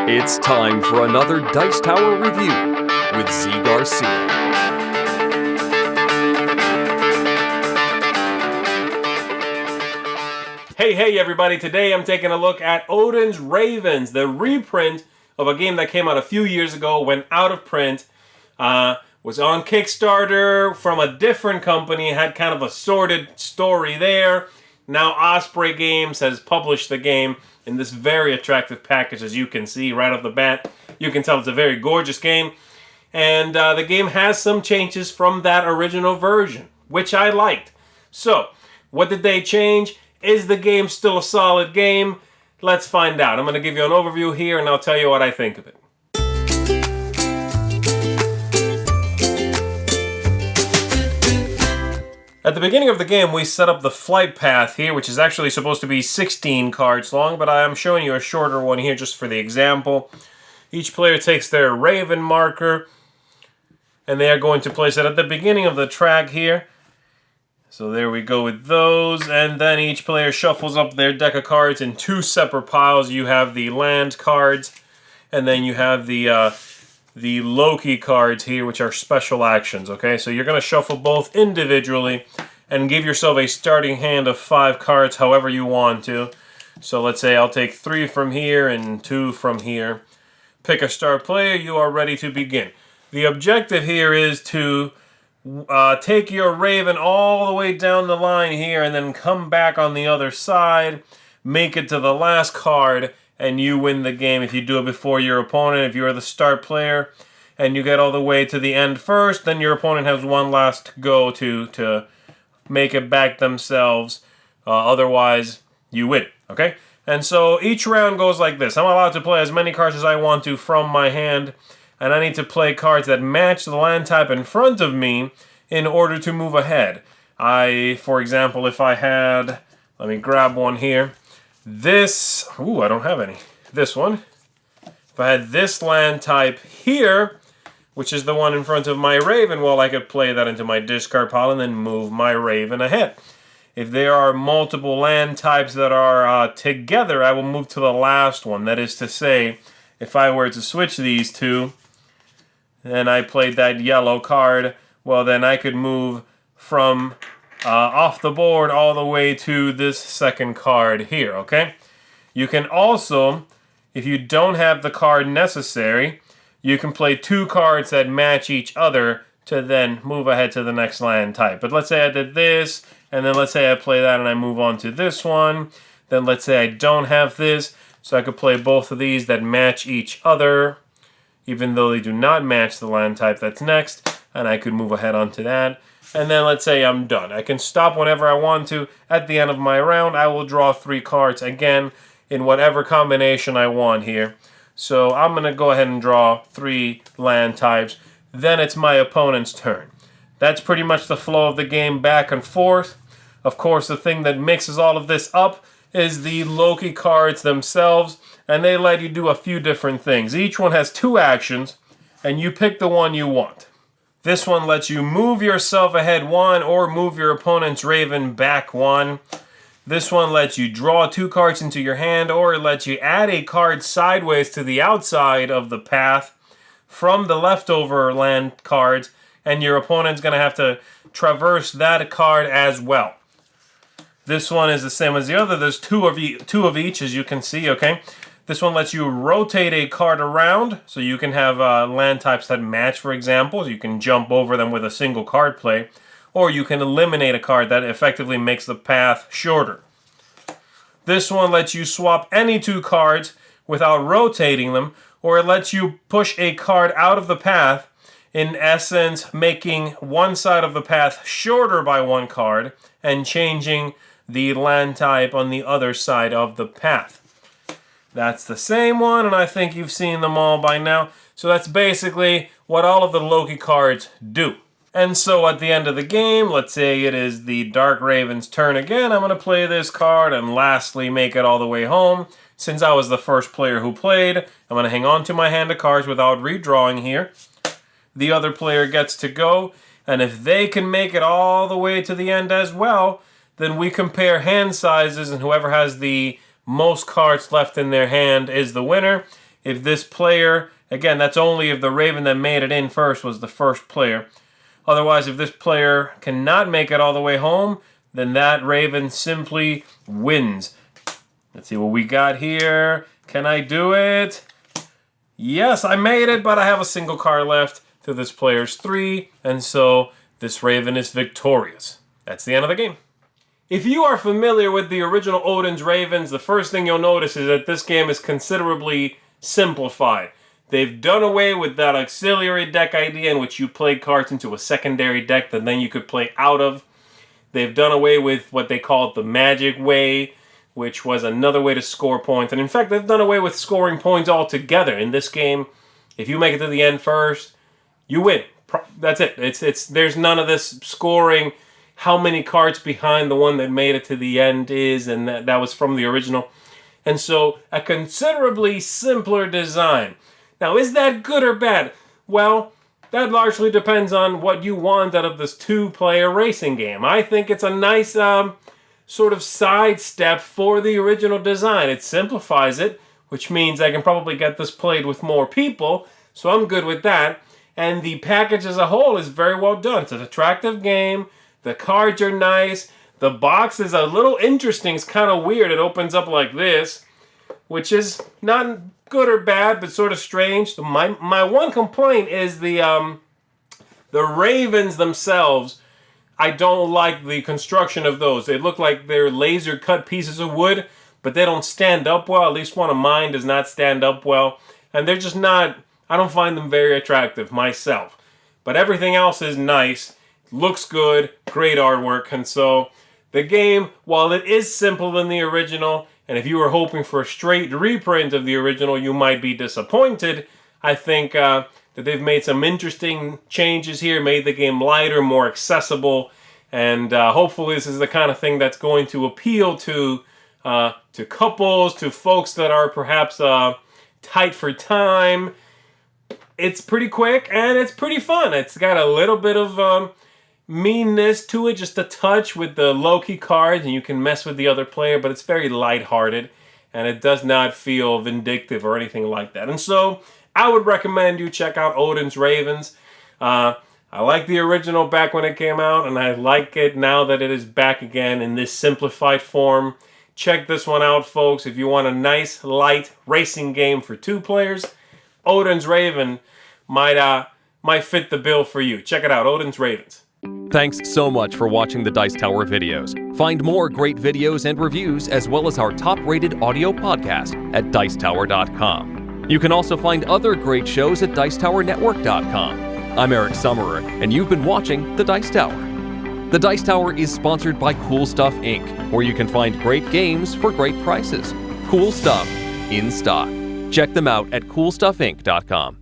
It's time for another Dice Tower review with Zee Garcia. Hey everybody, today I'm taking a look at Odin's Ravens, the reprint of a game that came out a few years ago, went out of print, was on Kickstarter from a different company, had kind of a sordid story there. Now Osprey Games has published the game in this very attractive package, as you can see right off the bat. You can tell it's a very gorgeous game, and the game has some changes from that original version, which I liked. So, what did they change? Is the game still a solid game? Let's find out. I'm going to give you an overview here, and I'll tell you what I think of it. At the beginning of the game, we set up the flight path here, which is actually supposed to be 16 cards long, but I am showing you a shorter one here just for the example. Each player takes their Raven marker, and they are going to place it at the beginning of the track here. So there we go with those, and then each player shuffles up their deck of cards in two separate piles. You have the land cards, and then you have the Loki cards here, which are special actions, okay? So you're going to shuffle both individually and give yourself a starting hand of 5 cards however you want to. So let's say I'll take 3 from here and 2 from here. Pick a star player, you are ready to begin. The objective here is to take your Raven all the way down the line here and then come back on the other side, make it to the last card, and you win the game if you do it before your opponent. If you're the start player and you get all the way to the end first, then your opponent has one last go to make it back themselves. Otherwise, you win, okay? And so each round goes like this. I'm allowed to play as many cards as I want to from my hand, and I need to play cards that match the land type in front of me in order to move ahead. For example, if I had, let me grab one here. This, I don't have any. This one. If I had this land type here, which is the one in front of my Raven, well, I could play that into my discard pile and then move my Raven ahead. If there are multiple land types that are together, I will move to the last one. That is to say, if I were to switch these two, and I played that yellow card, well, then I could move from off the board all the way to this second card here, okay? You can also, if you don't have the card necessary, you can play 2 cards that match each other to then move ahead to the next land type. But let's say I did this, and then let's say I play that and I move on to this one. Then let's say I don't have this, so I could play both of these that match each other, even though they do not match the land type that's next, and I could move ahead onto that. And then let's say I'm done. I can stop whenever I want to. At the end of my round, I will draw 3 cards again in whatever combination I want here. So I'm going to go ahead and draw 3 land types. Then it's my opponent's turn. That's pretty much the flow of the game back and forth. Of course, the thing that mixes all of this up is the Loki cards themselves, and they let you do a few different things. Each one has 2 actions, and you pick the one you want. This one lets you move yourself ahead 1 or move your opponent's Raven back 1. This one lets you draw 2 cards into your hand, or it lets you add a card sideways to the outside of the path from the leftover land cards, and your opponent's going to have to traverse that card as well. This one is the same as the other. There's 2 of each, as you can see, okay? This one lets you rotate a card around, so you can have land types that match, for example. So you can jump over them with a single card play, or you can eliminate a card that effectively makes the path shorter. This one lets you swap any 2 cards without rotating them, or it lets you push a card out of the path, in essence making one side of the path shorter by 1 card and changing the land type on the other side of the path. That's the same one, and I think you've seen them all by now. So that's basically what all of the Loki cards do. And so at the end of the game, let's say it is the Dark Raven's turn again. I'm going to play this card and lastly make it all the way home. Since I was the first player who played, I'm going to hang on to my hand of cards without redrawing here. The other player gets to go, and if they can make it all the way to the end as well, then we compare hand sizes, and whoever has the most cards left in their hand is the winner. If this player, again, that's only if the Raven that made it in first was the first player. Otherwise, if this player cannot make it all the way home, then that Raven simply wins. Let's see what we got here. Can I do it? Yes, I made it, but I have a single card left to this player's 3, and so this Raven is victorious. That's the end of the game. If you are familiar with the original Odin's Ravens, the first thing you'll notice is that this game is considerably simplified. They've done away with that auxiliary deck idea in which you played cards into a secondary deck that then you could play out of. They've done away with what they called the magic way, which was another way to score points. And in fact, they've done away with scoring points altogether. In this game, if you make it to the end first, you win. That's it. There's none of this scoring how many cards behind the one that made it to the end is, and that was from the original. And so, a considerably simpler design. Now, is that good or bad? Well, that largely depends on what you want out of this 2-player racing game. I think it's a nice sort of sidestep for the original design. It simplifies it, which means I can probably get this played with more people, so I'm good with that. And the package as a whole is very well done. It's an attractive game. The cards are nice. The box is a little interesting. It's kind of weird. It opens up like this, which is not good or bad, but sort of strange. My one complaint is the Ravens themselves. I don't like the construction of those. They look like they're laser cut pieces of wood, but they don't stand up well. At least one of mine does not stand up well. And they're just not, I don't find them very attractive myself. But everything else is nice, looks good, great artwork. And so the game, while it is simpler than the original, and if you were hoping for a straight reprint of the original, you might be disappointed. I think that they've made some interesting changes here, made the game lighter, more accessible, and hopefully this is the kind of thing that's going to appeal to couples, to folks that are perhaps tight for time. It's pretty quick and it's pretty fun. It's got a little bit of meanness to it, just a touch with the low-key cards, and you can mess with the other player, but it's very lighthearted, and it does not feel vindictive or anything like that. And so I would recommend you check out Odin's Ravens. I like the original back when it came out, and I like it now that it is back again in this simplified form. Check this one out, folks. If you want a nice, light racing game for 2 players, Odin's Raven might fit the bill for you. Check it out, Odin's Ravens. Thanks so much for watching the Dice Tower videos. Find more great videos and reviews, as well as our top-rated audio podcast at Dicetower.com. You can also find other great shows at DicetowerNetwork.com. I'm Eric Summerer, and you've been watching The Dice Tower. The Dice Tower is sponsored by Cool Stuff Inc., where you can find great games for great prices. Cool stuff in stock. Check them out at CoolStuffInc.com.